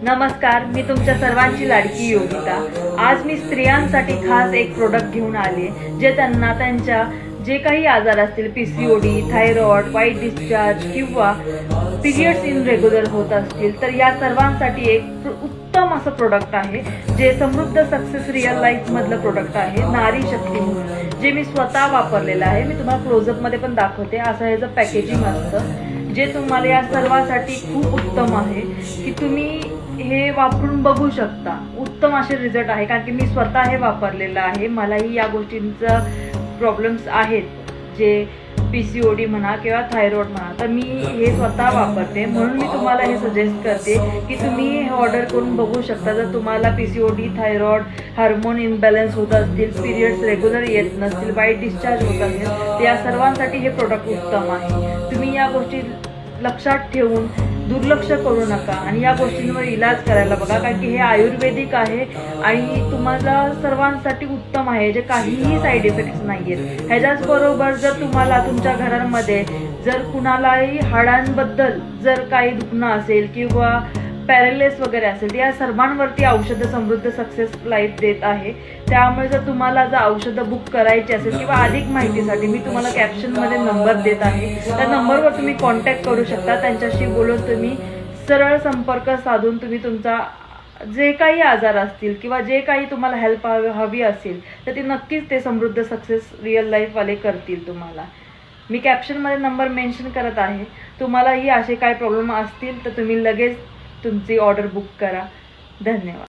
नमस्कार, मी तुमच्या सर्वांची लाडकी योगिता। आज मी स्त्रियांसाठी खास एक प्रोडक्ट घेऊन आले जे त्यांना त्यांच्या जे काही आजार असतील, पीसीओडी, थायरॉइड, वाईट डिस्चार्ज किंवा पिरियड्स इनरेग्युलर होत असतील तर या सर्वांसाठी एक उत्तम असं प्रोडक्ट आहे जे समृद्ध सक्सेस रिअल लाईफ मधलं प्रोडक्ट आहे, नारी शक्ती म्हणून, जे मी स्वतः वापरलेलं आहे। मी तुम्हाला क्लोजअप मध्ये पण दाखवते। असं ह्याचं पॅकेजिंग असतं जे तुम्हाला या सर्वांसाठी खूप उत्तम आहे की तुम्ही हे वापरून बघू शकता। उत्तम असे रिझल्ट आहे कारण की मी स्वतः हे वापरलेलं आहे। मलाही या गोष्टींचा प्रॉब्लेम्स आहेत, जे पीसीओडी म्हणा किंवा थायरॉइड म्हणा, तर मी हे स्वतः वापरते म्हणून मी तुम्हाला हे सजेस्ट करते की तुम्ही हे ऑर्डर करून बघू शकता। जर तुम्हाला पीसीओडी, थायरॉइड, हार्मोन इनबॅलन्स होत असतील, पिरियड्स रेग्युलर येत नसतील, वाईट डिस्चार्ज होत असेल तर या सर्वांसाठी हे प्रोडक्ट उत्तम आहे। तुम्ही या गोष्टी लक्षात ठेवून दुर्लक्ष करू नका आणि या गोष्टींवर इलाज करायला बघा, कारण की हे आयुर्वेदिक आहे आणि तुम्हाला सर्वांसाठी उत्तम आहे, जे काहीही साईड इफेक्ट्स नाही आहेत। ह्याच्याच बरोबर जर तुम्हाला तुमच्या घरांमध्ये जर कुणालाही हाडांबद्दल जर काही दुखणं असेल किंवा पॅरालिसिस वगैरे असेल, या सर्वांवरती औषधं समृद्ध सक्सेस लाईफ देत आहे। त्यामुळे जर तुम्हाला जर औषधं बुक करायची असेल किंवा अधिक माहितीसाठी मी तुम्हाला कॅप्शनमध्ये नंबर देत आहे, त्या नंबरवर तुम्ही कॉन्टॅक्ट करू शकता। त्यांच्याशी बोलून तुम्ही सरळ संपर्क साधून तुम्ही तुमचा जे काही आजार असतील किंवा जे काही तुम्हाला हेल्प हवी असेल तर ती नक्कीच ते समृद्ध सक्सेस रिअल लाईफवाले करतील तुम्हाला। मी कॅप्शनमध्ये नंबर मेन्शन करत आहे। तुम्हालाही असे काही प्रॉब्लेम असतील तर तुम्ही लगेच तुमची ऑर्डर बुक करा। धन्यवाद।